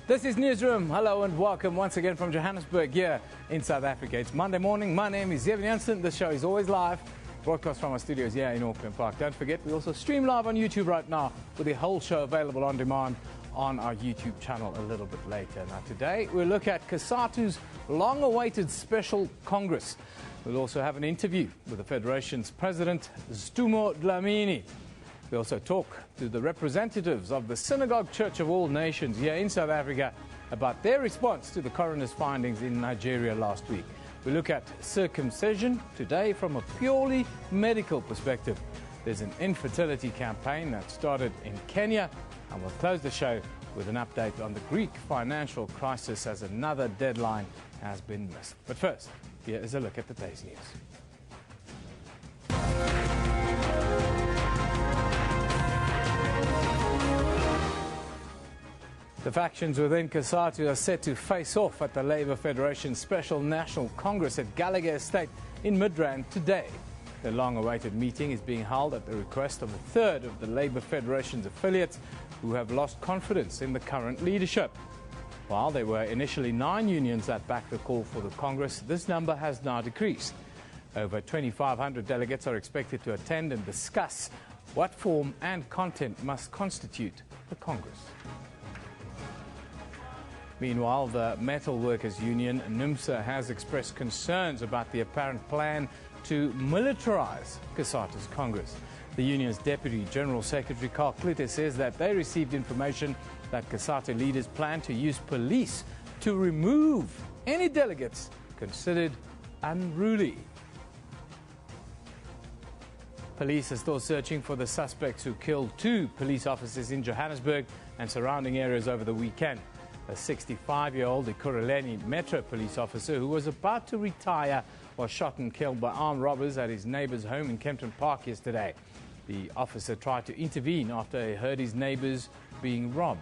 This is Newsroom. Hello and welcome once again from Johannesburg here in South Africa. It's Monday morning. My name is Zevin Jansen. The show is always live, broadcast from our studios here in Auckland Park. Don't forget, we also stream live on YouTube right now with the whole show available on demand on our YouTube channel a little bit later. Now today we'll look at COSATU's long-awaited special Congress. We'll also have an interview with the Federation's President, Stumo Dlamini. We also talk to the representatives of the Synagogue Church of All Nations here in South Africa about their response to the coroner's findings in Nigeria last week. We look at circumcision today from a purely medical perspective. There's an infertility campaign that started in Kenya, and we'll close the show with an update on the Greek financial crisis as another deadline has been missed. But first, here is a look at the day's news. The factions within COSATU are set to face off at the Labour Federation's Special National Congress at Gallagher Estate in Midrand today. The long-awaited meeting is being held at the request of a third of the Labour Federation's affiliates who have lost confidence in the current leadership. While there were initially 9 unions that backed the call for the Congress, this number has now decreased. Over 2,500 delegates are expected to attend and discuss what form and content must constitute the Congress. Meanwhile, the Metal Workers Union, NUMSA, has expressed concerns about the apparent plan to militarize COSATU's Congress. The union's Deputy General Secretary, Carl Klute, says that they received information that COSATU leaders plan to use police to remove any delegates considered unruly. Police are still searching for the suspects who killed 2 police officers in Johannesburg and surrounding areas over the weekend. A 65-year-old Ekurhuleni Metro police officer who was about to retire was shot and killed by armed robbers at his neighbour's home in Kempton Park yesterday. The officer tried to intervene after he heard his neighbours being robbed.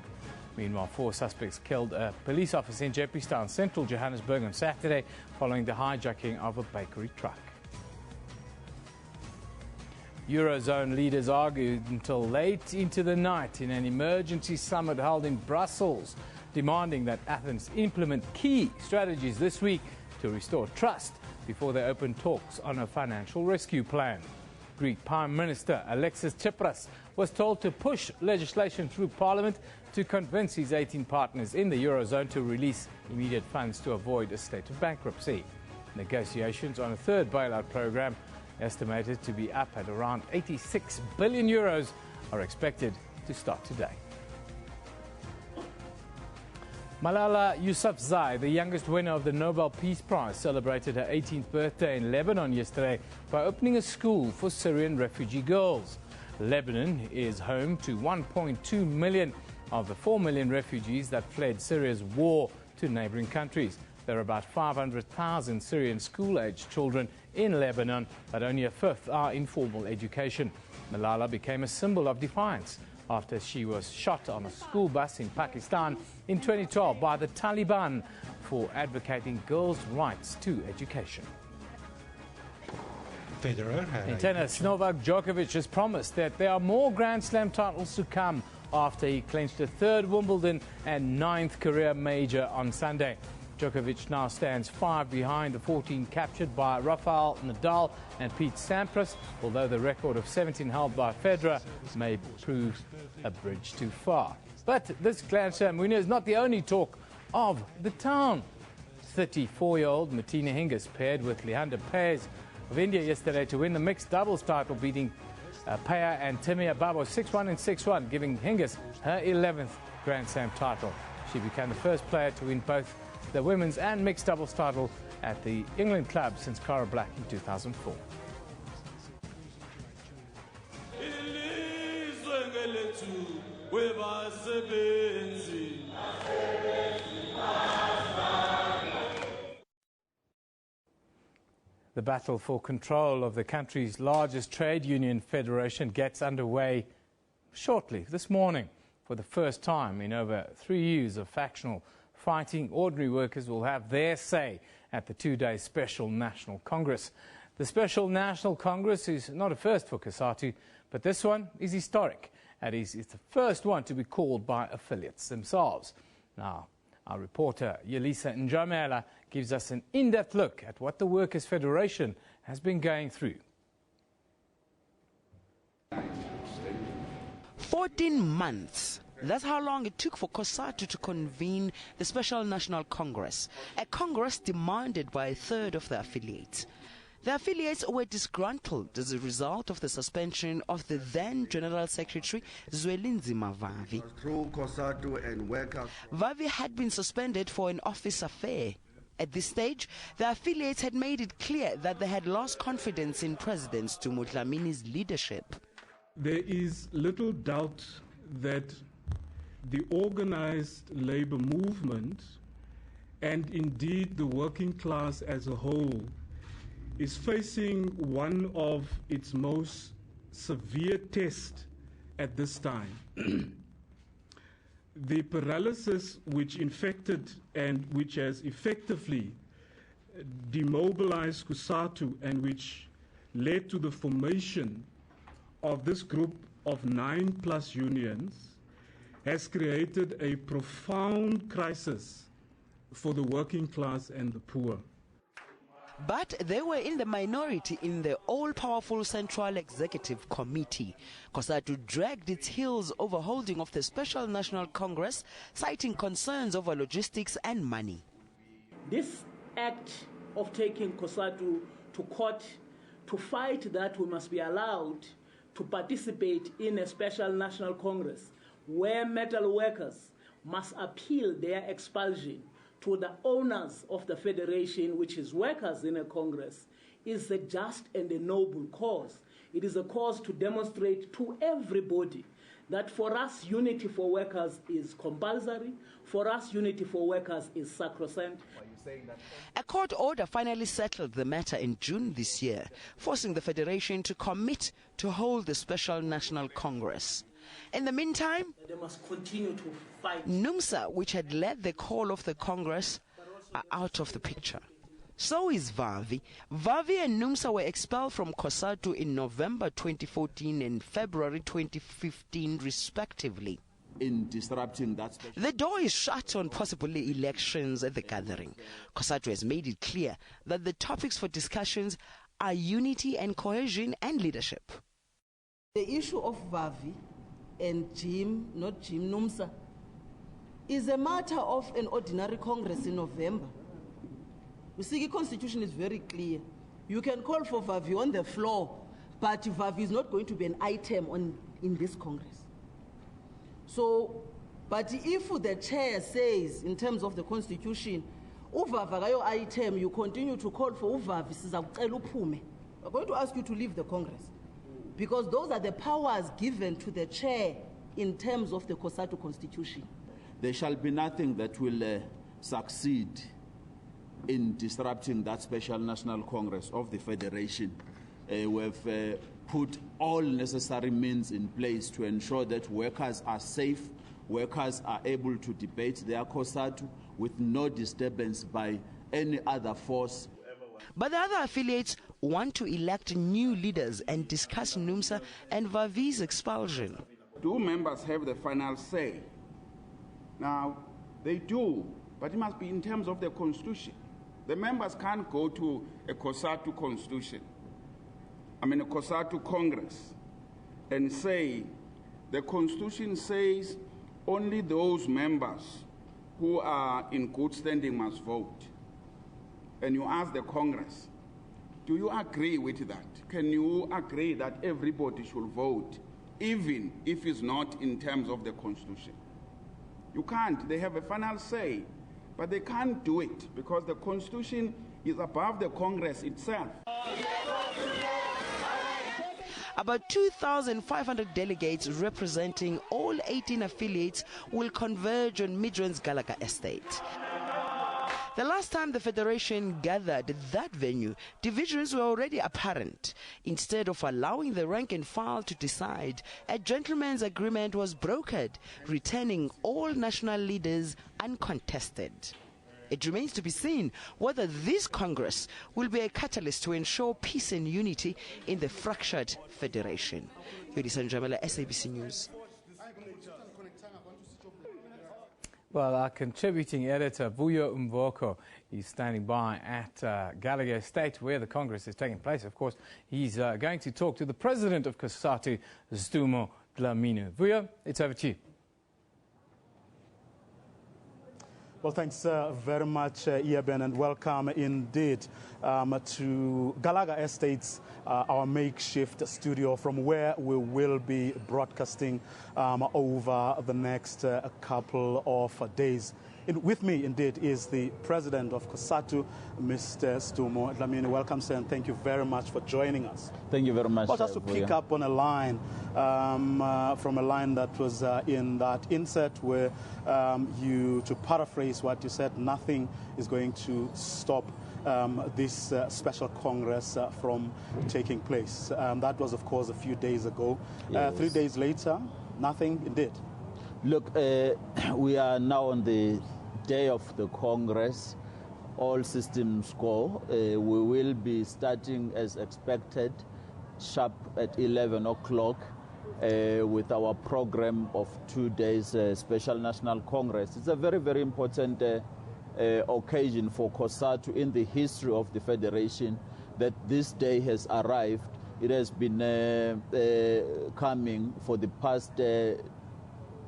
Meanwhile, 4 suspects killed a police officer in Jeppystown, central Johannesburg on Saturday following the hijacking of a bakery truck. Eurozone leaders argued until late into the night in an emergency summit held in Brussels, demanding that Athens implement key strategies this week to restore trust before they open talks on a financial rescue plan. Greek Prime Minister Alexis Tsipras was told to push legislation through Parliament to convince his 18 partners in the Eurozone to release immediate funds to avoid a state of bankruptcy. Negotiations on a third bailout program, estimated to be up at around 86 billion euros, are expected to start today. Malala Yousafzai, the youngest winner of the Nobel Peace Prize, celebrated her 18th birthday in Lebanon yesterday by opening a school for Syrian refugee girls. Lebanon is home to 1.2 million of the 4 million refugees that fled Syria's war to neighboring countries. There are about 500,000 Syrian school-aged children in Lebanon, but only a fifth are in formal education. Malala became a symbol of defiance after she was shot on a school bus in Pakistan in 2012 by the Taliban for advocating girls' rights to education. In tennis, Novak Djokovic has promised that there are more Grand Slam titles to come after he clinched a 3rd Wimbledon and 9th career major on Sunday. Djokovic now stands 5 behind the 14 captured by Rafael Nadal and Pete Sampras, although the record of 17 held by Federer may prove a bridge too far. But this Grand Slam winner is not the only talk of the town. 34-year-old Martina Hingis paired with Leander Paes of India yesterday to win the mixed doubles title, beating Paya and Timea Babo 6-1 and 6-1, giving Hingis her 11th Grand Slam title. She became the first player to win both the women's and mixed doubles title at the England club since Cara Black in 2004. The battle for control of the country's largest trade union federation gets underway shortly this morning. For the first time in over 3 years of factional fighting, ordinary workers will have their say at the 2-day Special National Congress. The Special National Congress is not a first for COSATU, but this one is historic. It's the first one to be called by affiliates themselves. Now, Our reporter, Yelisa Njamela, gives us an in-depth look at what the Workers' Federation has been going through. 14 months. That's how long it took for COSATU to convene the Special National Congress, a congress demanded by a third of the affiliates. The affiliates were disgruntled as a result of the suspension of the then General Secretary Zwelinzima Vavi. Through COSATU and workers. Vavi had been suspended for an office affair. At this stage, the affiliates had made it clear that they had lost confidence in President Stumo Dlamini's leadership. There is little doubt that the organized labor movement, and indeed the working class as a whole, is facing one of its most severe tests at this time. The paralysis which infected and which has effectively demobilized COSATU and which led to the formation of this group of 9+ unions has created a profound crisis for the working class and the poor. But they were in the minority in the all-powerful Central Executive Committee. COSATU dragged its heels over holding of the Special National Congress, citing concerns over logistics and money. This act of taking COSATU to court to fight that we must be allowed to participate in a Special National Congress where metal workers must appeal their expulsion to the owners of the federation, which is workers in a Congress, is a just and a noble cause. It is a cause to demonstrate to everybody that for us, unity for workers is compulsory. For us, unity for workers is sacrosanct. A court order finally settled the matter in June this year, forcing the federation to commit to hold the Special National Congress. In the meantime, They must continue to fight. NUMSA, which had led the call of the Congress, are out of the picture. So is Vavi. Vavi and NUMSA were expelled from COSATU in November 2014 and February 2015, respectively. In disrupting that The door is shut on possible elections at the gathering. COSATU has made it clear that the topics for discussions are unity and cohesion and leadership. The issue of Vavi and NUMSA, is a matter of an ordinary Congress in November. You see, the Constitution is very clear. You can call for Vavi on the floor, but Vavi is not going to be an item in this Congress. So, but if the chair says, in terms of the Constitution, Uvava item, you continue to call for Uvavi, we're going to ask you to leave the Congress. Because those are the powers given to the chair in terms of the COSATU Constitution. there shall be nothing that will succeed in disrupting that Special National Congress of the Federation. We've put all necessary means in place to ensure that workers are safe, workers are able to debate their COSATU with no disturbance by any other force. But the other affiliates want to elect new leaders and discuss NUMSA and Vavi's expulsion. Do members have the final say? Now, they do, but it must be in terms of the Constitution. The members can't go to a COSATU Constitution, a COSATU Congress, and say, the Constitution says only those members who are in good standing must vote. And you ask the Congress, do you agree with that? Can you agree that everybody should vote, even if it's not in terms of the Constitution? You can't. They have a final say, but they can't do it because the Constitution is above the Congress itself. About 2,500 delegates representing all 18 affiliates will converge on Midrand's Gallagher estate. The last time the Federation gathered at that venue, divisions were already apparent. Instead of allowing the rank and file to decide, a gentleman's agreement was brokered, returning all national leaders uncontested. It remains to be seen whether this Congress will be a catalyst to ensure peace and unity in the fractured Federation. Yelisa Njamela, SABC News. Well, our contributing editor, Vuyo Mvoko, is standing by at Gallagher Estate, where the Congress is taking place. Of course, he's going to talk to the president of COSATU, Stumo Dlamini. Vuyo, it's over to you. Well, thanks very much, Ieben, and welcome indeed to Gallagher Estates, our makeshift studio from where we will be broadcasting over the next couple of days. With me, indeed, is the president of COSATU, Mr. Stumo Dlamini. Welcome, sir, and thank you very much for joining us. Thank you very much. Well, just to pick up on a line from a line that was in that insert where to paraphrase what you said, nothing is going to stop this special Congress from taking place. That was, of course, a few days ago. Yes. 3 days later, nothing indeed. Look, we are now on the day of the Congress. All systems go. We will be starting as expected, sharp at 11 o'clock, with our program of 2 days Special National Congress. It's a very, very important occasion for COSATU in the history of the Federation that this day has arrived. It has been coming for the past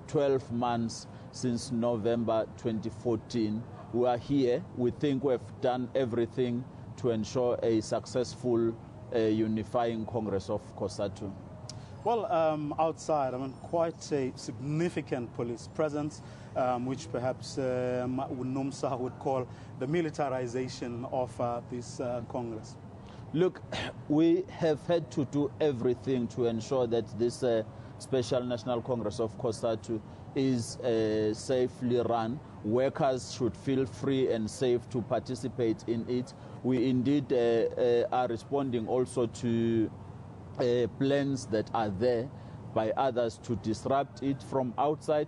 12 months since November 2014. We are here. We think we've done everything to ensure a successful unifying Congress of COSATU. Well, outside, quite a significant police presence, which perhaps NUMSA would call the militarization of this Congress. Look, we have had to do everything to ensure that this Special National Congress of COSATU is safely run. Workers should feel free and safe to participate in it. We indeed are responding also to plans that are there by others to disrupt it from outside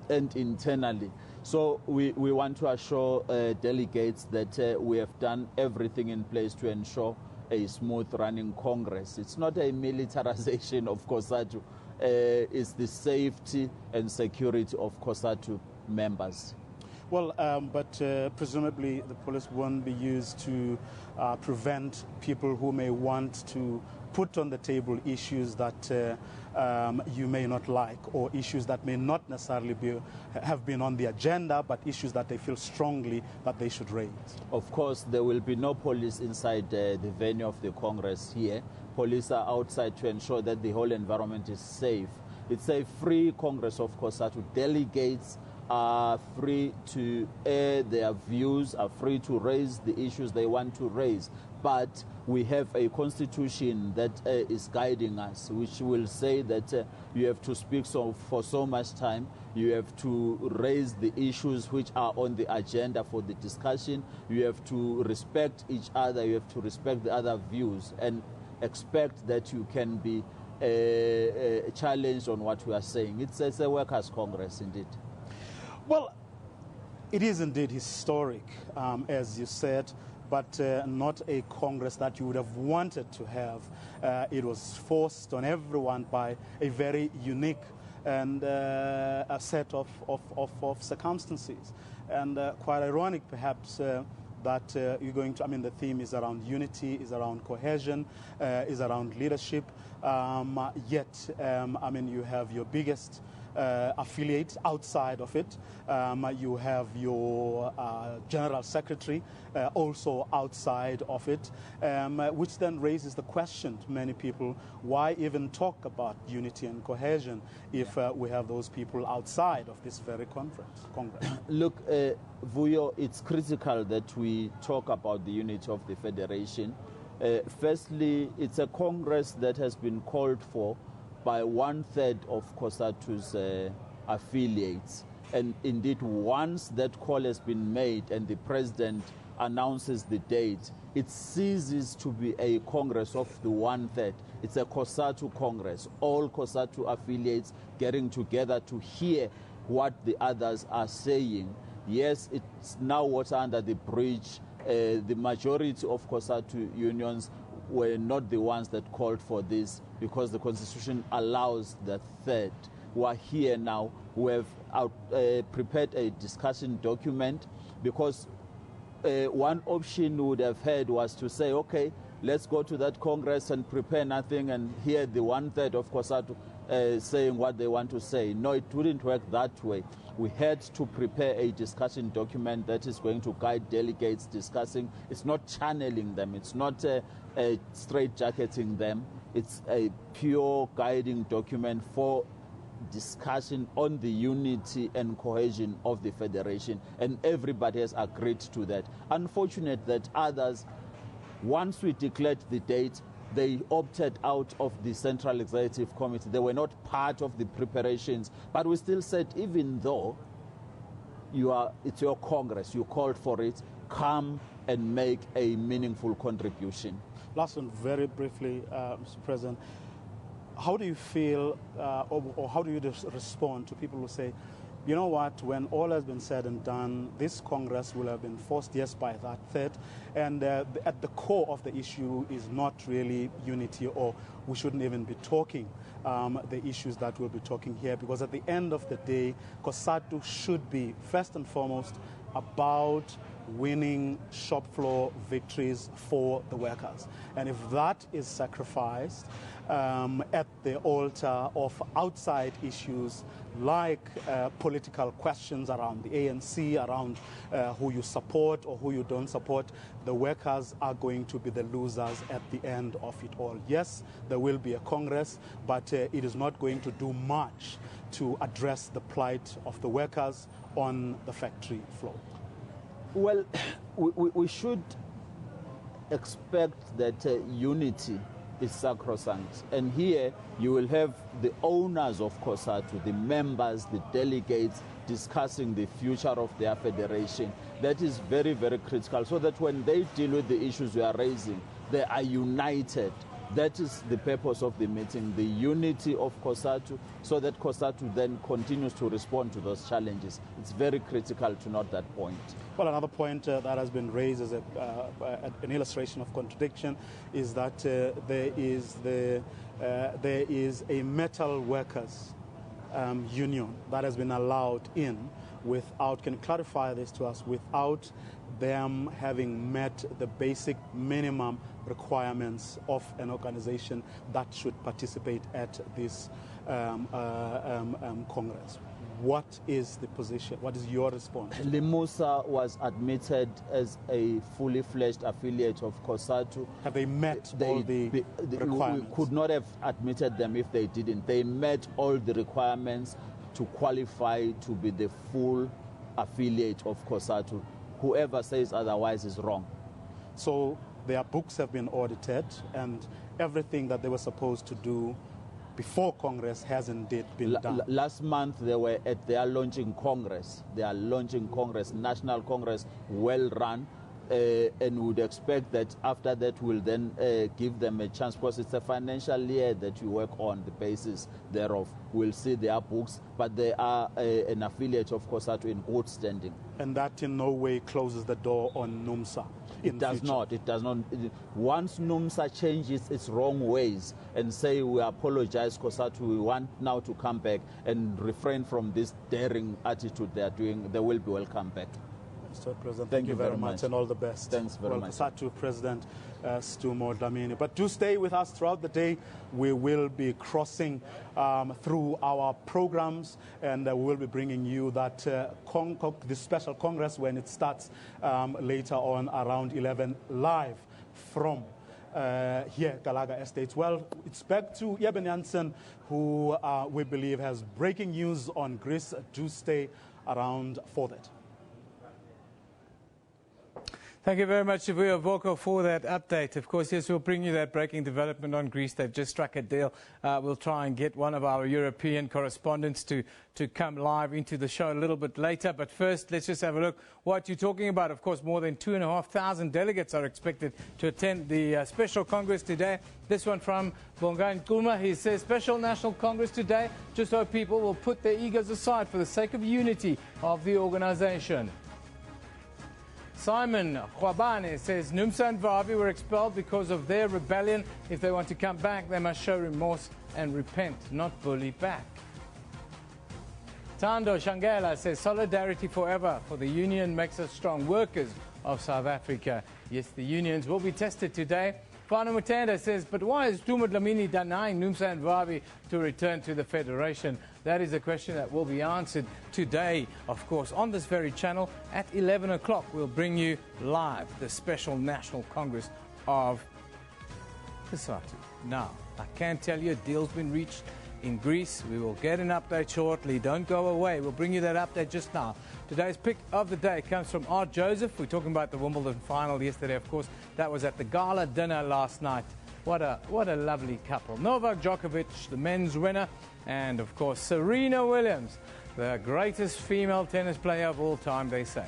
and internally. So we want to assure delegates that we have done everything in place to ensure a smooth running Congress. It's not a militarization of COSATU. It's the safety and security of COSATU members. Well, but presumably the police won't be used to prevent people who may want to put on the table issues that you may not like, or issues that may not necessarily have been on the agenda, but issues that they feel strongly that they should raise. Of course, there will be no police inside the venue of the Congress here. Police are outside to ensure that the whole environment is safe. It's a free Congress of COSATU. Delegates are free to air their views, are free to raise the issues they want to raise. But we have a constitution that is guiding us, which will say that you have to speak for so much time. You have to raise the issues which are on the agenda for the discussion. You have to respect each other. You have to respect the other views and expect that you can be challenged on what we are saying. It's a workers' Congress indeed. Well, it is indeed historic, as you said, but not a Congress that you would have wanted to have. It was forced on everyone by a very unique and a set of circumstances. And quite ironic, perhaps, that you're going to, the theme is around unity, is around cohesion, is around leadership. Yet, you have your biggest affiliate outside of it. You have your General Secretary also outside of it, which then raises the question to many people, why even talk about unity and cohesion if we have those people outside of this very Congress? Look, Vuyo, it's critical that we talk about the unity of the Federation. Firstly, it's a Congress that has been called for by 1/3 of COSATU's affiliates. And indeed, once that call has been made and the president announces the date, it ceases to be a Congress of the 1/3. It's a COSATU Congress, all COSATU affiliates getting together to hear what the others are saying. Yes, it's now water under the bridge. The majority of COSATU unions were not the ones that called for this because the Constitution allows the third. We are here now. We have prepared a discussion document, because one option we would have had was to say, okay, let's go to that Congress and prepare nothing and hear the 1/3 of COSATU saying what they want to say. No, it wouldn't work that way. We had to prepare a discussion document that is going to guide delegates discussing. It's not channeling them. It's not straight-jacketing them. It's a pure guiding document for discussion on the unity and cohesion of the federation, and everybody has agreed to that. Unfortunate that others, once we declared the date, they opted out of the Central Executive Committee. They were not part of the preparations, but we still said, even though it's your Congress, you called for it, come and make a meaningful contribution. Last one, very briefly, Mr. President. How do you feel, or how do you respond to people who say, you know what, when all has been said and done, this Congress will have been forced, yes, by that third, and at the core of the issue is not really unity, or we shouldn't even be talking the issues that we'll be talking here, because at the end of the day, COSATU should be, first and foremost, about winning shop floor victories for the workers. And if that is sacrificed at the altar of outside issues like political questions around the ANC, around who you support or who you don't support, the workers are going to be the losers at the end of it all. Yes, there will be a Congress, but it is not going to do much to address the plight of the workers on the factory floor. Well, we should expect that unity is sacrosanct. And here you will have the owners of COSATU, the members, the delegates, discussing the future of their federation. That is very, very critical, so that when they deal with the issues we are raising, they are united. That is the purpose of the meeting, the unity of COSATU, so that COSATU then continues to respond to those challenges. It's very critical to note that point. Well, another point that has been raised as an illustration of contradiction is that there is a metal workers union that has been allowed in without, can you clarify this to us, without them having met the basic minimum requirements of an organization that should participate at this Congress. What is the position? What is your response? Limusa was admitted as a fully fledged affiliate of COSATU. Have they met all the requirements? We could not have admitted them if they didn't. They met all the requirements to qualify to be the full affiliate of COSATU. Whoever says otherwise is wrong. So their books have been audited, and everything that they were supposed to do before Congress has indeed been done. Last month they were at their launching Congress. They are launching Congress, National Congress, well run. And would expect that after that we'll then give them a chance, because it's a financial year that you work on the basis thereof. We'll see their books, but they are an affiliate of COSATU in good standing. And that in no way closes the door on NUMSA? It does not. It does not. Once NUMSA changes its wrong ways and say we apologize, COSATU, we want now to come back and refrain from this daring attitude they are doing, they will be welcome back. Mr. President, thank you very much and all the best. Thanks very much. COSATU President Stumo Dlamini. But do stay with us throughout the day. We will be crossing through our programs, and we will be bringing you that this special Congress when it starts later on around 11 live from here, Galaga Estates. Well, it's back to Eben Jansen, who we believe has breaking news on Greece. Do stay around for that. Thank you very much, Shibuya Voko, for that update. Of course, yes, we'll bring you that breaking development on Greece. They've just struck a deal. We'll try and get one of our European correspondents to come live into the show a little bit later. But first, let's just have a look what you're talking about. Of course, more than 2,500 delegates are expected to attend the special Congress today. This one from Bongan Kuma. He says, special National Congress today, just so people will put their egos aside for the sake of unity of the organization. Simon Khwabane says NUMSA and Vavi were expelled because of their rebellion. If they want to come back, they must show remorse and repent, not bully back. Tando Shangela says solidarity forever for the union makes us strong. Workers of South Africa. Yes, the unions will be tested today. Fana Mutenda says, but why is Tuma Dlamini denying Nomsa and Vavi to return to the Federation? That is a question that will be answered today, of course, on this very channel. At 11 o'clock, we'll bring you live the Special National Congress of COSATU. Now, I can tell you a deal's been reached in Greece. We will get an update shortly. Don't go away. We'll bring you that update just now. Today's pick of the day comes from Art Joseph. We're talking about the Wimbledon final yesterday, of course. That was at the gala dinner last night. What a lovely couple. Novak Djokovic, the men's winner, and, of course, Serena Williams, the greatest female tennis player of all time, they say.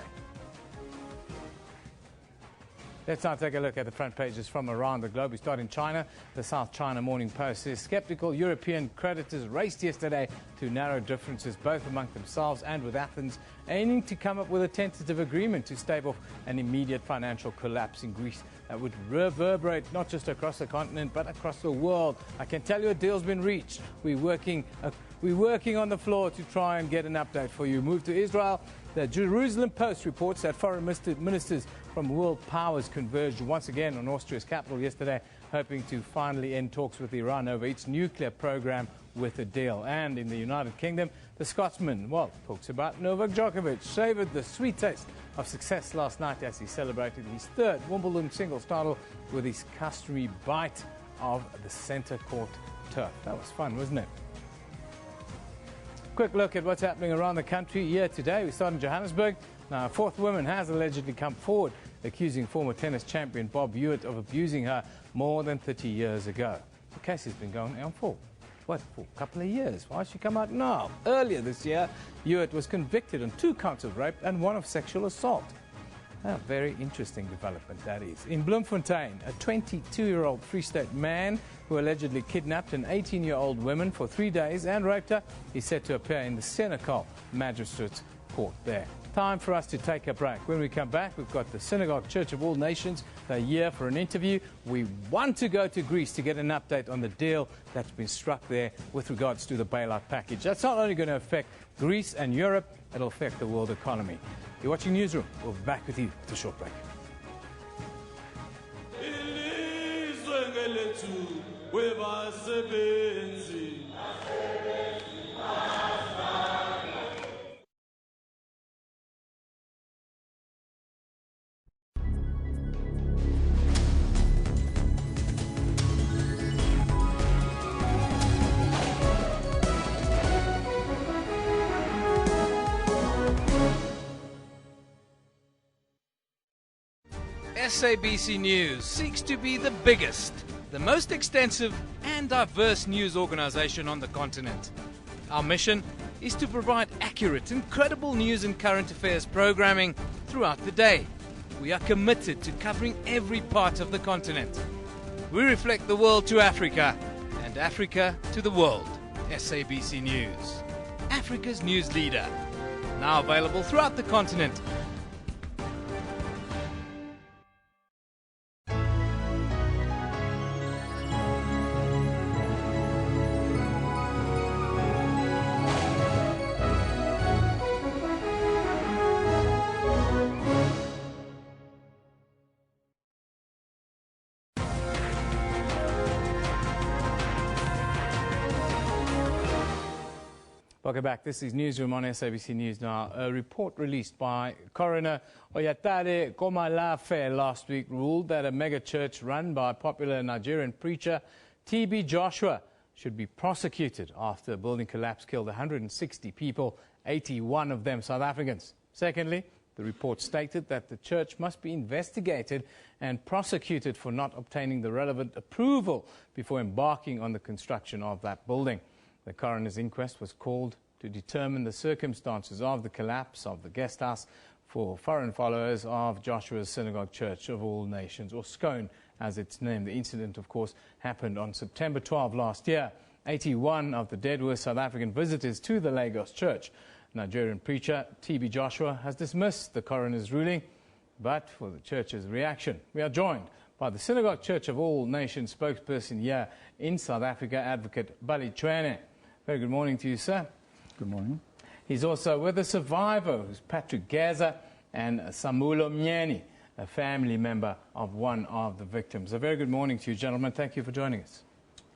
Let's now take a look at the front pages from around the globe. We start in China. The South China Morning Post says skeptical European creditors raced yesterday to narrow differences both among themselves and with Athens, aiming to come up with a tentative agreement to stave off an immediate financial collapse in Greece that would reverberate not just across the continent but across the world. I can tell you a deal's been reached. We're working on the floor to try and get an update for you. Move to Israel. The Jerusalem Post reports that foreign ministers from world powers converged once again on Austria's capital yesterday, hoping to finally end talks with Iran over its nuclear program with a deal. And in the United Kingdom, the Scotsman, talks about Novak Djokovic, savoured the sweet taste of success last night as he celebrated his third Wimbledon singles title with his customary bite of the centre court turf. That was fun, wasn't it? Quick look at what's happening around the country here today. We start in Johannesburg. Now, a fourth woman has allegedly come forward accusing former tennis champion Bob Hewitt of abusing her more than 30 years ago. The case has been going on for a couple of years. Why should she come out now? Earlier this year, Hewitt was convicted on 2 counts of rape and 1 of sexual assault. A very interesting development, that is. In Bloemfontein, a 22-year-old Free State man who allegedly kidnapped an 18-year-old woman for 3 days and raped her is set to appear in the Senekal Magistrates Court there. Time for us to take a break. When we come back, we've got the Synagogue Church of All Nations. They're here for an interview. We want to go to Greece to get an update on the deal that's been struck there with regards to the bailout package. That's not only going to affect Greece and Europe, it'll affect the world economy. You're watching Newsroom. We'll be back with you with a short break. SABC News seeks to be the biggest, the most extensive and diverse news organization on the continent. Our mission is to provide accurate and credible news and current affairs programming throughout the day. We are committed to covering every part of the continent. We reflect the world to Africa and Africa to the world. SABC News, Africa's news leader. Now available throughout the continent. Welcome back. This is Newsroom on SABC News now. A report released by Coroner Oyatare Komalafe last week ruled that a mega church run by popular Nigerian preacher TB Joshua should be prosecuted after a building collapse killed 160 people, 81 of them South Africans. Secondly, the report stated that the church must be investigated and prosecuted for not obtaining the relevant approval before embarking on the construction of that building. The coroner's inquest was called to determine the circumstances of the collapse of the guest house for foreign followers of Joshua's Synagogue Church of All Nations, or SCOAN as it's named. The incident, of course, happened on September 12 last year. 81 of the dead were South African visitors to the Lagos church. Nigerian preacher TB Joshua has dismissed the coroner's ruling, but for the church's reaction. We are joined by the Synagogue Church of All Nations spokesperson here in South Africa, Advocate Bali Chwene. Very good morning to you, sir. Good morning. He's also with a survivor, who's Patrick Gaza, and Samulo Mnyeni, a family member of one of the victims. A very good morning to you, gentlemen. Thank you for joining us.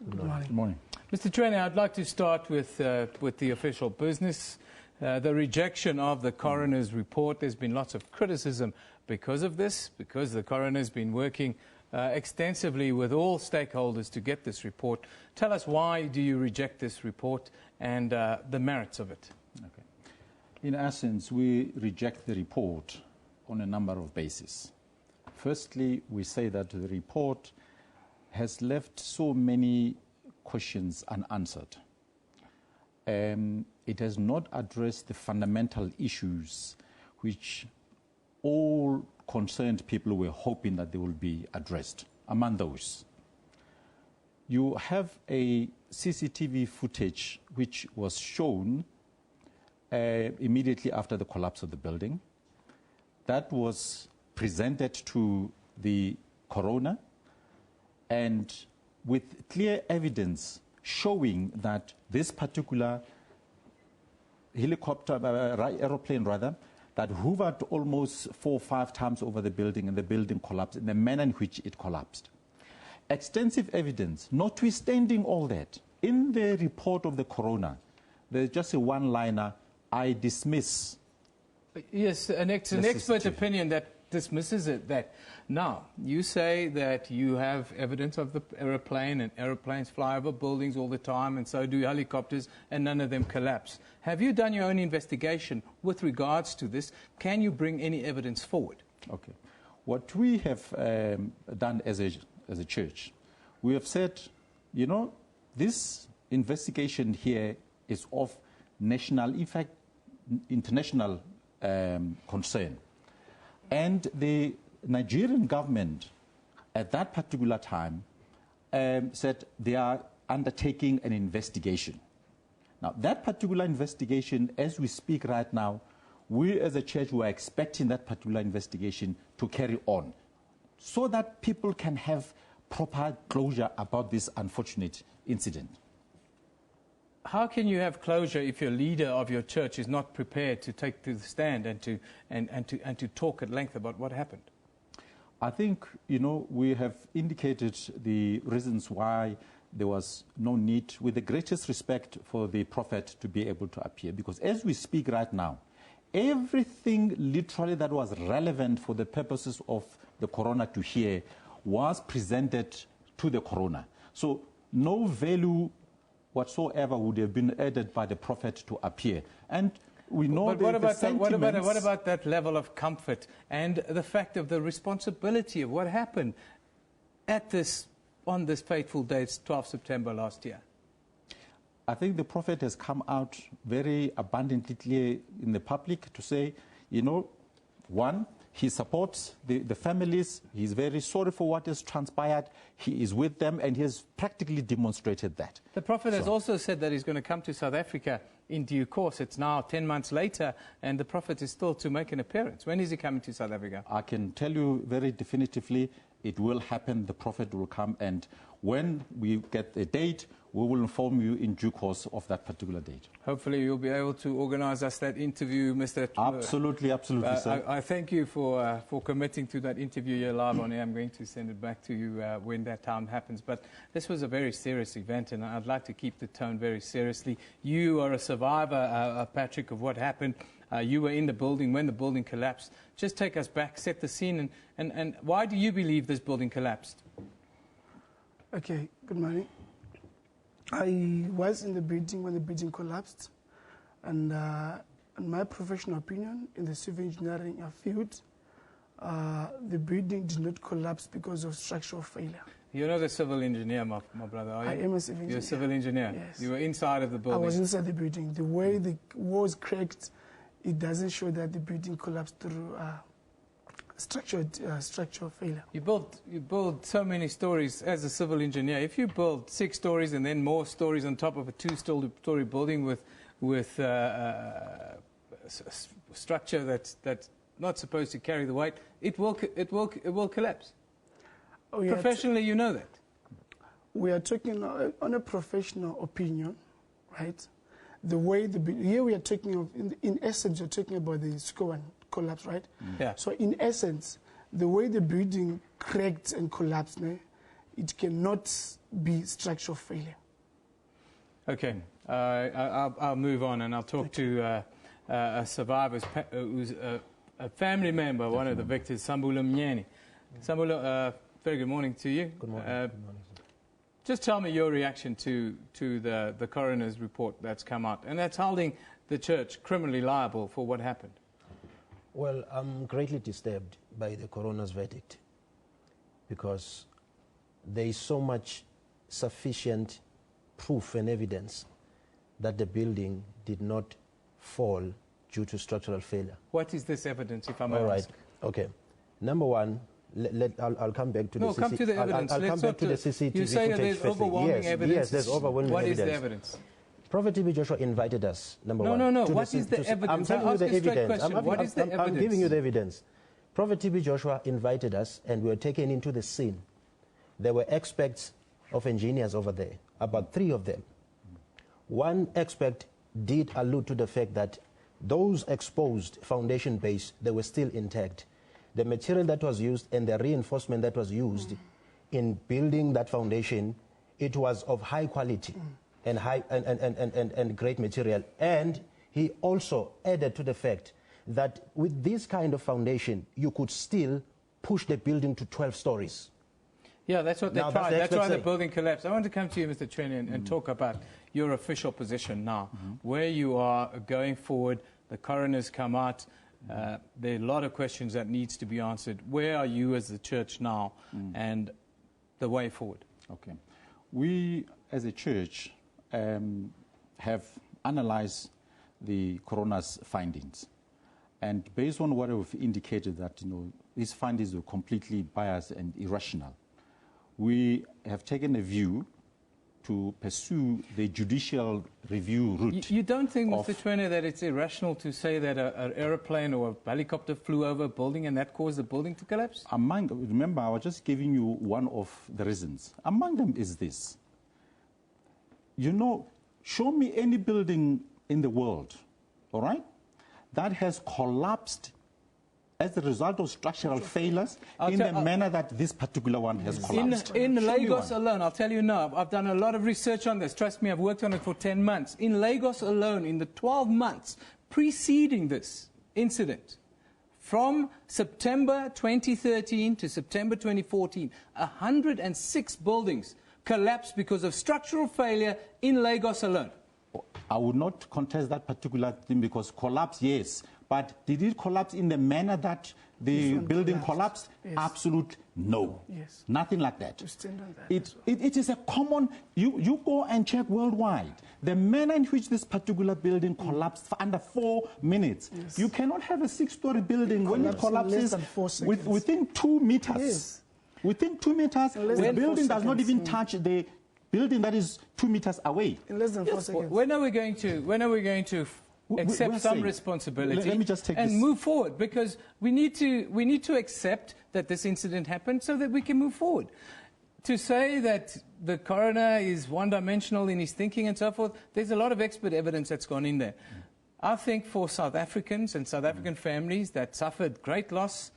Good morning. Good morning. Mr. Trainer, I'd like to start with the official business. The rejection of the coroner's report. There's been lots of criticism because of this, because the coroner's been working extensively with all stakeholders to get this report. Tell us, why do you reject this report and the merits of it? Okay. In essence, we reject the report on a number of bases. Firstly, we say that the report has left so many questions unanswered. It has not addressed the fundamental issues which all concerned people were hoping that they will be addressed. Among those, you have a CCTV footage which was shown immediately after the collapse of the building. That was presented to the coroner, and with clear evidence showing that this particular aeroplane that hovered almost 4 or 5 times over the building, and the building collapsed in the manner in which it collapsed. Extensive evidence, notwithstanding all that, in the report of the coroner, there's just a one-liner, I dismiss. Yes, it's an expert opinion that dismisses it. That now you say that you have evidence of the aeroplane, and aeroplanes fly over buildings all the time, and so do helicopters, and none of them collapse. Have you done your own investigation with regards to this? Can you bring any evidence forward? Okay. What we have done as a church, we have said, you know, this investigation here is of national, in fact, international concern. And the Nigerian government at that particular time said they are undertaking an investigation. Now, that particular investigation, as we speak right now, we as a church were expecting that particular investigation to carry on so that people can have proper closure about this unfortunate incident. How can you have closure if your leader of your church is not prepared to take to the stand and to talk at length about what happened? I think, you know, we have indicated the reasons why there was no need, with the greatest respect for the prophet, to be able to appear. Because as we speak right now, everything literally that was relevant for the purposes of the coroner to hear was presented to the coroner. So no value whatsoever would have been added by the prophet to appear. And we know but what about that level of comfort and the fact of the responsibility of what happened at on this fateful date, 12 September last year? I think the prophet has come out very abundantly clear in the public to say, you know, one, he supports the families. He's very sorry for what has transpired. He is with them, and he has practically demonstrated that. The prophet has also said that he's going to come to South Africa in due course. It's now 10 months later, and the prophet is still to make an appearance. When is he coming to South Africa? I can tell you very definitively it will happen. The prophet will come, and when we get a date, we will inform you in due course of that particular date. Hopefully you'll be able to organise us that interview, Mr. Absolutely, absolutely, sir. I thank you for committing to that interview here live on air. I'm going to send it back to you when that time happens. But this was a very serious event, and I'd like to keep the tone very seriously. You are a survivor, Patrick, of what happened. You were in the building when the building collapsed. Just take us back, set the scene, and why do you believe this building collapsed? Okay, good morning. I was in the building when the building collapsed, and in my professional opinion, in the civil engineering field, the building did not collapse because of structural failure. You're not a civil engineer, my brother, are you? I am a civil engineer. You're a civil engineer? Yes. You were inside of the building? I was inside the building. The way the walls cracked, it doesn't show that the building collapsed through structural failure. You build so many stories as a civil engineer. If you build 6 stories and then more stories on top of a 2-story building with structure that's not supposed to carry the weight, it will collapse. Professionally, you know that. We are talking on a professional opinion, right? the way here we are talking of, in essence, you're talking about the Sukowan collapse, right? Yeah. So in essence, the way the building cracked and collapsed, it cannot be structural failure. Okay, I'll move on and I'll talk to a survivor who's a family member, one of the victors, Sambula Mnyeni. Sambula, very good morning to you. Good morning. Good morning. Just tell me your reaction to the coroner's report that's come out, and that's holding the church criminally liable for what happened. Well, I'm greatly disturbed by the coroner's verdict because there is so much sufficient proof and evidence that the building did not fall due to structural failure. What is this evidence, if I may All right. ask? Okay. Number one, I'll come back to no, the come to the evidence. I'll come back to the CCTV You say that footage there's overwhelming evidence. Yes, there's overwhelming what evidence. What is the evidence? Prophet TB Joshua invited us, number one. No. What is the evidence? I'm telling you the evidence. What is the evidence? I'm giving you the evidence. Prophet TB Joshua invited us and we were taken into the scene. There were experts of engineers over there, about 3 of them. One expert did allude to the fact that those exposed foundation base, they were still intact. The material that was used and the reinforcement that was used in building that foundation, it was of high quality and high and great material. And he also added to the fact that with this kind of foundation, you could still push the building to 12 stories. Yeah, that's what they tried. That's why the building collapsed. I want to come to you, Mr. Trini, and talk about your official position now, where you are going forward. The coroner's come out. There are a lot of questions that needs to be answered. Where are you as the church now and the way forward? Okay. We, as a church, have analyzed the coroner's findings. And based on what we've indicated that, these findings were completely biased and irrational, we have taken a view to pursue the judicial review route. You don't think, Mr. Trini, that it's irrational to say that an aeroplane or a helicopter flew over a building and that caused the building to collapse? Remember, I was just giving you one of the reasons. Among them is this. Show me any building in the world, all right, that has collapsed as a result of structural failures in the manner that this particular one has collapsed. In Lagos alone, I'll tell you now, I've done a lot of research on this. Trust me, I've worked on it for 10 months. In Lagos alone, in the 12 months preceding this incident, from September 2013 to September 2014, 106 buildings collapsed because of structural failure in Lagos alone. I would not contest that particular thing because collapse, yes. But did it collapse in the manner that the building collapsed? Yes. Absolute no. Yes. Nothing like that. To stand on that. It is a common, you go and check worldwide. The manner in which this particular building collapsed for under 4 minutes. Yes. You cannot have a 6-story building when it collapses within 2 meters. Yes. Within 2 meters, the building does not even touch the building that is 2 meters away. In less than 4 seconds. When are we going to accept some responsibility let me just take and move forward? Because we need to accept that this incident happened so that we can move forward. To say that the coroner is one-dimensional in his thinking and so forth, there's a lot of expert evidence that's gone in there. I think for South Africans and South African families that suffered great loss,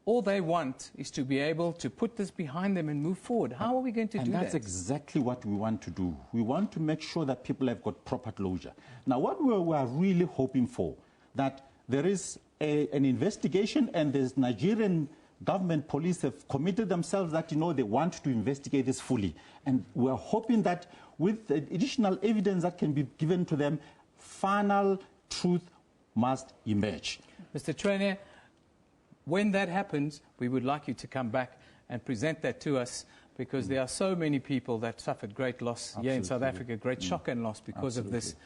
all they want is to be able to put this behind them and move forward. How are we going to do that? And that's exactly what we want to do. We want to make sure that people have got proper closure. Now, what we are really hoping for, that there is an investigation and the Nigerian government police have committed themselves that, they want to investigate this fully. And we're hoping that with the additional evidence that can be given to them, final truth must emerge. Mr. Trini, when that happens, we would like you to come back and present that to us, because there are so many people that suffered great loss here in South Africa, great shock and loss because of this.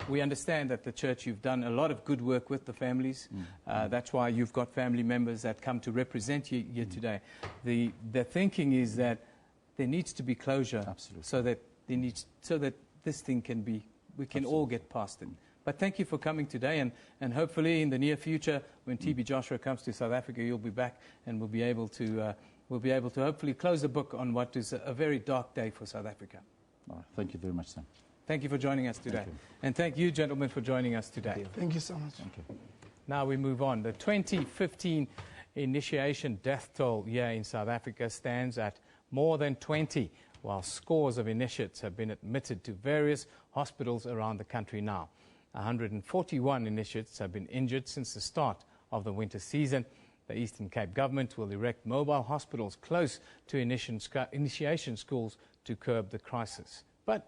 We understand that the church, you've done a lot of good work with the families. That's why you've got family members that come to represent you here today. The thinking is that there needs to be closure so that this thing can be, we can all get past it. But thank you for coming today, and hopefully in the near future, when TB Joshua comes to South Africa, you'll be back and we'll be able to hopefully close the book on what is a very dark day for South Africa. Thank you very much, Sam. Thank you for joining us today. And thank you, gentlemen, for joining us today. Thank you so much. Now we move on. The 2015 initiation death toll here in South Africa stands at more than 20, while scores of initiates have been admitted to various hospitals around the country now. 141 initiates have been injured since the start of the winter season. The Eastern Cape government will erect mobile hospitals close to initiation schools to curb the crisis. But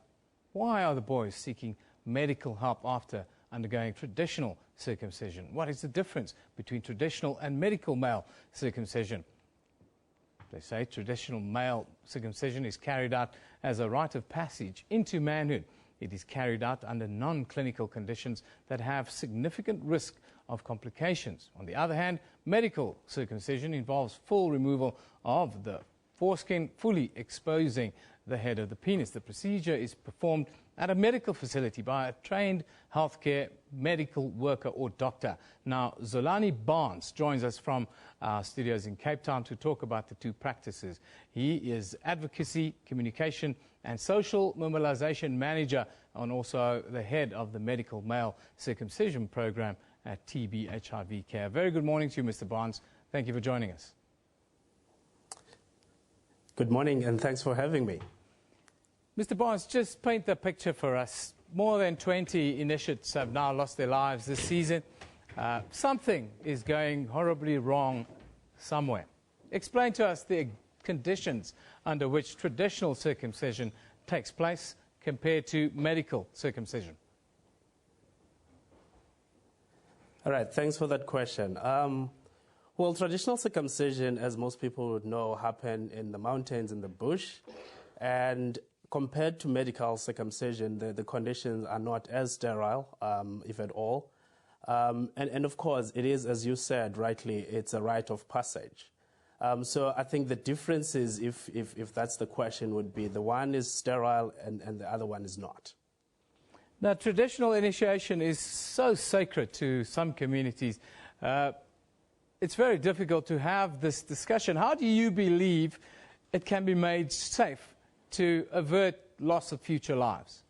why are the boys seeking medical help after undergoing traditional circumcision? What is the difference between traditional and medical male circumcision? They say traditional male circumcision is carried out as a rite of passage into manhood. It is carried out under non-clinical conditions that have significant risk of complications. On the other hand, medical circumcision involves full removal of the foreskin, fully exposing the head of the penis. The procedure is performed at a medical facility by a trained healthcare medical worker or doctor. Now, Zolani Barnes joins us from our studios in Cape Town to talk about the two practices. He is Advocacy, Communication and Social Mobilization Manager and also the head of the Medical Male Circumcision Program at TB HIV Care. Very good morning to you, Mr. Barnes. Thank you for joining us. Good morning, and thanks for having me. Mr. Barnes, just paint the picture for us. More than 20 initiates have now lost their lives this season. Something is going horribly wrong somewhere. Explain to us the conditions under which traditional circumcision takes place compared to medical circumcision. All right, thanks for that question. Well, traditional circumcision, as most people would know, happen in the mountains, in the bush, and compared to medical circumcision, the conditions are not as sterile, if at all. And of course, it is, as you said rightly, it's a rite of passage. So I think the difference is, if that's the question, would be the one is sterile and the other one is not. Now, traditional initiation is so sacred to some communities. It's very difficult to have this discussion. How do you believe it can be made safe to avert loss of future lives?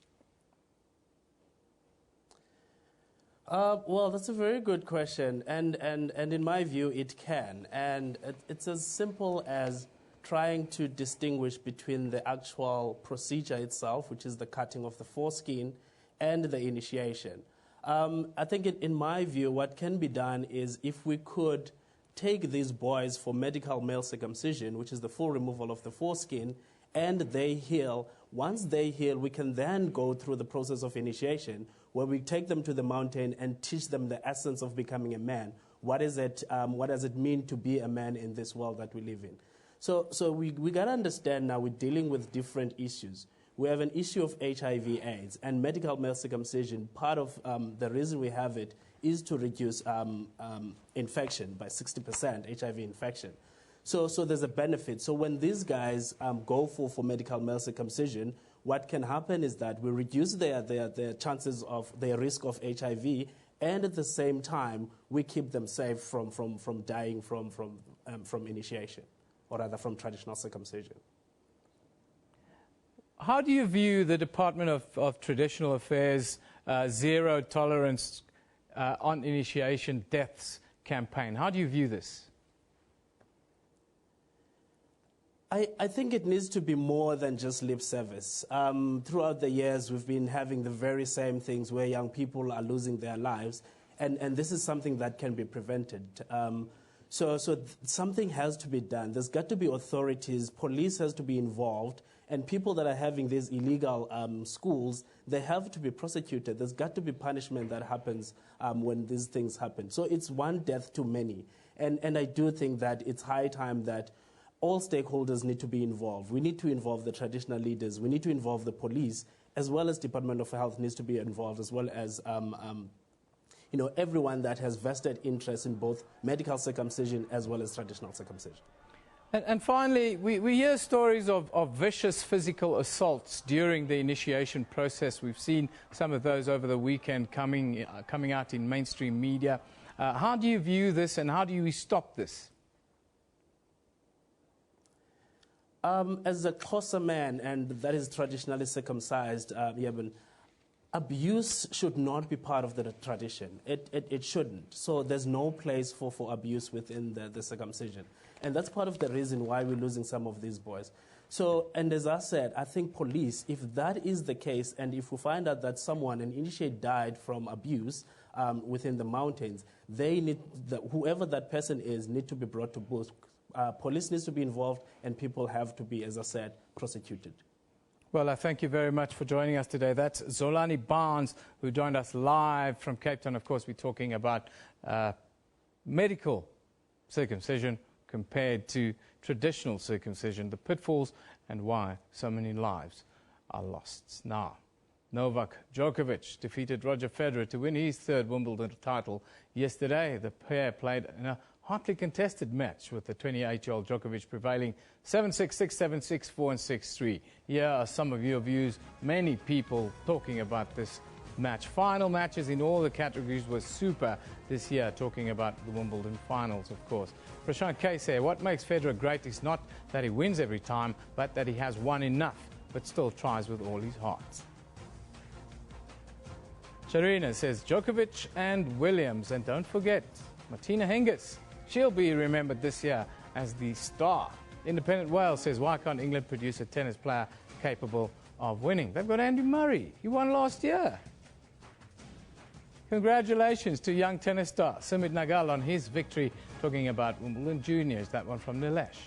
Well, that's a very good question, and in my view, it can. And it's as simple as trying to distinguish between the actual procedure itself, which is the cutting of the foreskin, and the initiation. I think in my view, what can be done is if we could take these boys for medical male circumcision, which is the full removal of the foreskin, and they heal. Once they heal, we can then go through the process of initiation, where we take them to the mountain and teach them the essence of becoming a man. What is it? What does it mean to be a man in this world that we live in? So we got to understand now we're dealing with different issues. We have an issue of HIV/AIDS and medical male circumcision. Part of the reason we have it is to reduce infection by 60%, HIV infection. So there's a benefit. So when these guys go for medical male circumcision, what can happen is that we reduce their chances of their risk of HIV, and at the same time we keep them safe from dying from initiation, or rather from traditional circumcision. How do you view the Department of Traditional Affairs zero tolerance on initiation deaths campaign? How do you view this? I think it needs to be more than just lip service. Throughout the years, we've been having the very same things where young people are losing their lives, and this is something that can be prevented. So something has to be done. There's got to be authorities, police has to be involved, and people that are having these illegal schools, they have to be prosecuted. There's got to be punishment that happens when these things happen. So it's one death too many. And I do think that it's high time that all stakeholders need to be involved. We need to involve the traditional leaders. We need to involve the police, as well as Department of Health needs to be involved, as well as everyone that has vested interest in both medical circumcision as well as traditional circumcision. And finally, we hear stories of vicious physical assaults during the initiation process. We've seen some of those over the weekend coming out in mainstream media. How do you view this, and how do we stop this? As a Xhosa man, and that is traditionally circumcised, Abuse should not be part of the tradition. It shouldn't. So there's no place for abuse within the circumcision. And that's part of the reason why we're losing some of these boys. So, and as I said, I think police, if that is the case, and if we find out that someone, an initiate, died from abuse within the mountains, they need, whoever that person is, need to be brought to book. Police needs to be involved, and people have to be, as I said, prosecuted. Well, I thank you very much for joining us today. That's Zolani Barnes, who joined us live from Cape Town. Of course, we're talking about medical circumcision compared to traditional circumcision, the pitfalls and why so many lives are lost. Now, Novak Djokovic defeated Roger Federer to win his third Wimbledon title yesterday. The pair played in a hotly contested match, with the 28-year-old Djokovic prevailing 7-6, 6-7, 6-4 and 6-3. Here are some of your views. Many people talking about this match. Final matches in all the categories were super this year, talking about the Wimbledon finals, of course. Prashant Kase, what makes Federer great is not that he wins every time, but that he has won enough, but still tries with all his heart. Sharina says Djokovic and Williams, and don't forget Martina Hingis. She'll be remembered this year as the star. Independent Wales says, why can't England produce a tennis player capable of winning? They've got Andy Murray. He won last year. Congratulations to young tennis star Sumit Nagal on his victory, talking about Wimbledon Juniors, that one from Nilesh.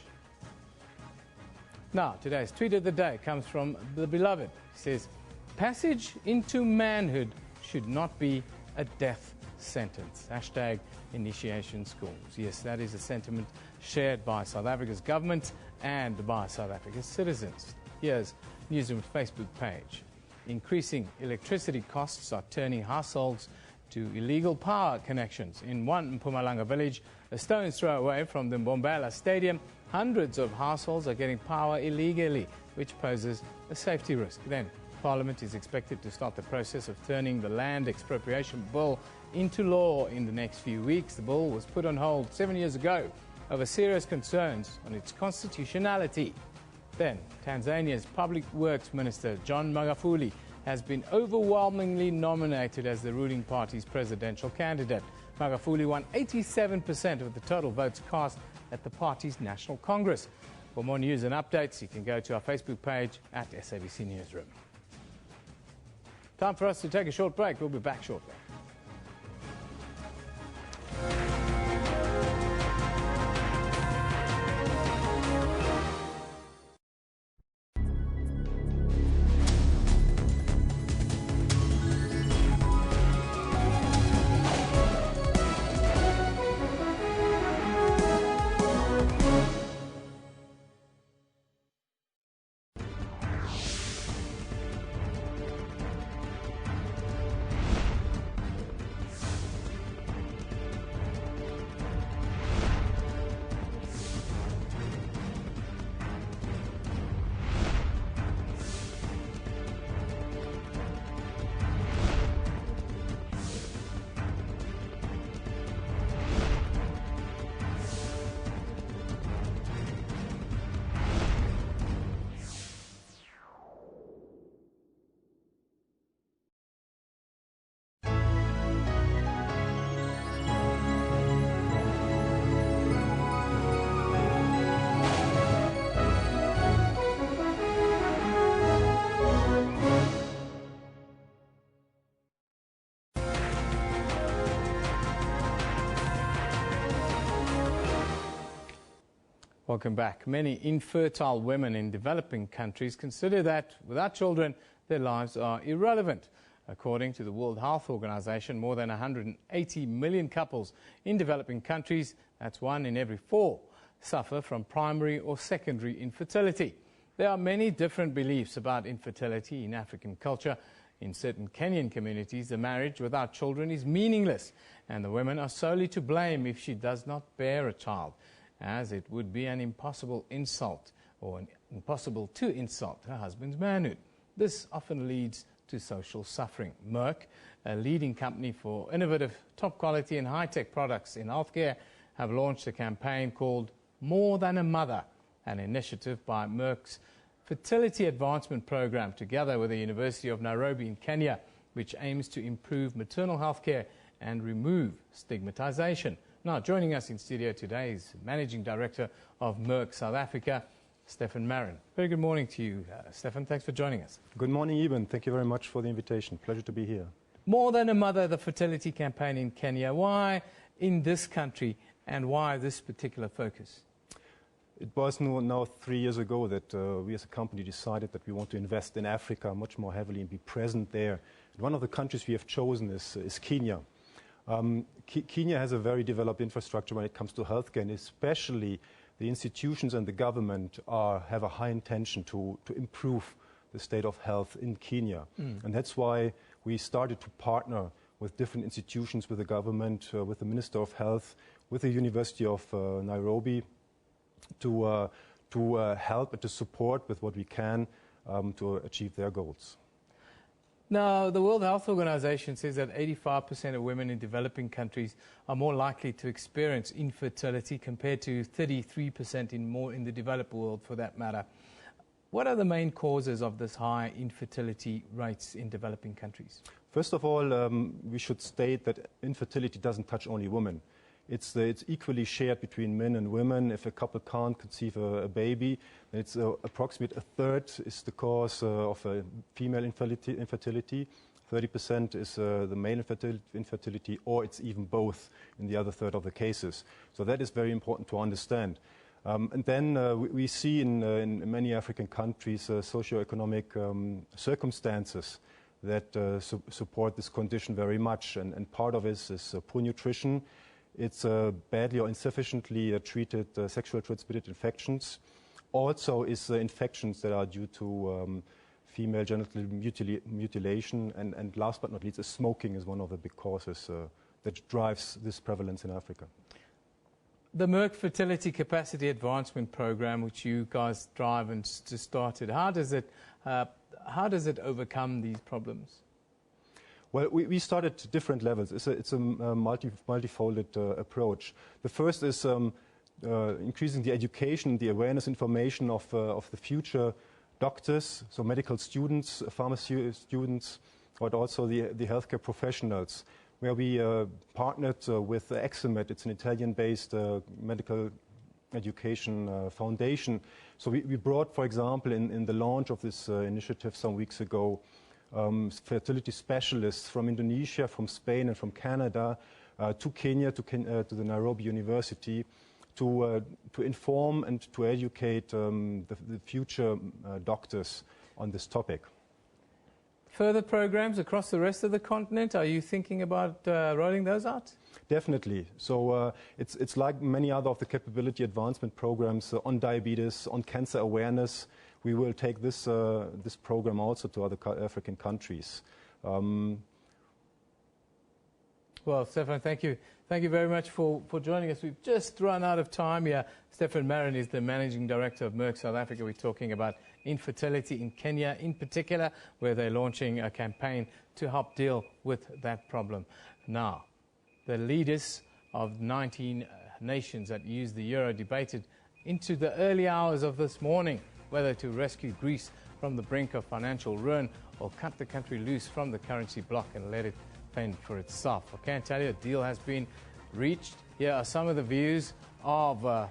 Now, today's tweet of the day comes from the beloved. He says, passage into manhood should not be a death sentence. Hashtag initiation schools. Yes, that is a sentiment shared by South Africa's government and by South Africa's citizens. Here's Newsroom's Facebook page. Increasing electricity costs are turning households to illegal power connections. In one Mpumalanga village, a stone's throw away from the Mbombela Stadium, hundreds of households are getting power illegally, which poses a safety risk. Then, Parliament is expected to start the process of turning the land expropriation bill into law in the next few weeks. The bill was put on hold 7 years ago over serious concerns on its constitutionality. Then, Tanzania's Public Works Minister, John Magufuli, has been overwhelmingly nominated as the ruling party's presidential candidate. Magufuli won 87% of the total votes cast at the party's National Congress. For more news and updates, you can go to our Facebook page at SABC Newsroom. Time for us to take a short break. We'll be back shortly. Welcome back. Many infertile women in developing countries consider that without children, their lives are irrelevant. According to the World Health Organization, more than 180 million couples in developing countries, that's 1 in every 4, suffer from primary or secondary infertility. There are many different beliefs about infertility in African culture. In certain Kenyan communities, the marriage without children is meaningless, and the women are solely to blame if she does not bear a child, as it would be an impossible insult or impossible to insult her husband's manhood. This often leads to social suffering. Merck, a leading company for innovative, top-quality and high-tech products in healthcare, have launched a campaign called More Than a Mother, an initiative by Merck's Fertility Advancement Program, together with the University of Nairobi in Kenya. which aims to improve maternal health care and remove stigmatization. Now, joining us in studio today is Managing Director of Merck South Africa, Stefan Marin. Very good morning to you, Stefan. Thanks for joining us. Good morning, Eben. Thank you very much for the invitation. Pleasure to be here. More Than a Mother, the fertility campaign in Kenya. Why in this country and why this particular focus? It was now 3 years ago that we as a company decided that we want to invest in Africa much more heavily and be present there. And one of the countries we have chosen is Kenya. Kenya has a very developed infrastructure when it comes to healthcare, and especially the institutions and the government have a high intention to improve the state of health in Kenya. And that's why we started to partner with different institutions, with the government, with the Minister of Health, with the University of Nairobi, to help and to support with what we can to achieve their goals. Now, the World Health Organization says that 85% of women in developing countries are more likely to experience infertility compared to 33% in the developed world, for that matter. What are the main causes of this high infertility rates in developing countries? First of all, we should state that infertility doesn't touch only women. It's equally shared between men and women. If a couple can't conceive a baby, then it's approximately a third is the cause of female infertility. 30% is the male infertility, or it's even both in the other third of the cases. So that is very important to understand. And then we see in many African countries socioeconomic circumstances that support this condition very much. And part of it is poor nutrition. It's badly or insufficiently treated sexually transmitted infections. Also is infections that are due to female genital mutilation. And last but not least, smoking is one of the big causes that drives this prevalence in Africa. The Merck Fertility Capacity Advancement Program, which you guys drive and just started, how does it overcome these problems? Well, we started at different levels. It's a multifolded approach. The first is increasing the education, the awareness, information of the future doctors, so medical students, pharmacy students, but also the healthcare professionals, where we partnered with Examed. It's an Italian-based medical education foundation. So we brought, for example, in the launch of this initiative some weeks ago, fertility specialists from Indonesia, from Spain and from Canada to Kenya, to the Nairobi University to inform and to educate the future doctors on this topic. Further programs across the rest of the continent, are you thinking about rolling those out? Definitely. So it's like many other of the capability advancement programs on diabetes, on cancer awareness. We will take this program also to other African countries. Well, Stefan, thank you. Thank you very much for joining us. We've just run out of time here. Stefan Marin is the Managing Director of Merck South Africa. We're talking about infertility in Kenya in particular, where they're launching a campaign to help deal with that problem. Now, the leaders of 19 nations that use the euro debated into the early hours of this morning whether to rescue Greece from the brink of financial ruin or cut the country loose from the currency bloc and let it fend for itself. I can't tell you, a deal has been reached. Here are some of the views of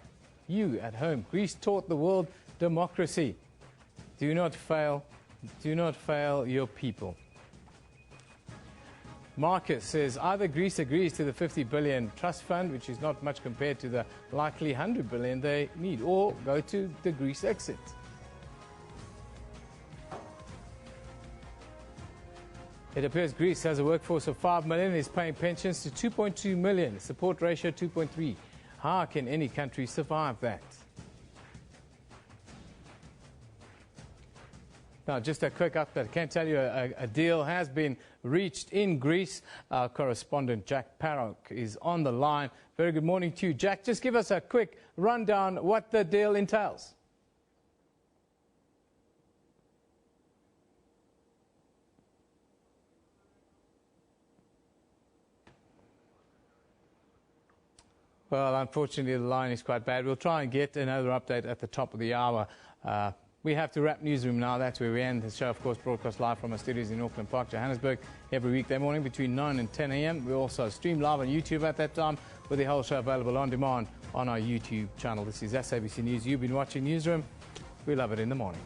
you at home. Greece taught the world democracy. Do not fail your people. Marcus says either Greece agrees to the 50 billion trust fund, which is not much compared to the likely 100 billion they need, or go to the Greece exit. It appears Greece has a workforce of 5 million and is paying pensions to 2.2 million, support ratio 2.3. How can any country survive that? Now, just a quick update. I can tell you a deal has been reached in Greece. Our correspondent Jack Parrock is on the line. Very good morning to you, Jack. Just give us a quick rundown what the deal entails. Well, unfortunately, the line is quite bad. We'll try and get another update at the top of the hour. We have to wrap Newsroom now. That's where we end. The show, of course, broadcast live from our studios in Auckland Park, Johannesburg, every weekday morning between 9 and 10 a.m. We also stream live on YouTube at that time, with the whole show available on demand on our YouTube channel. This is SABC News. You've been watching Newsroom. We love it in the morning.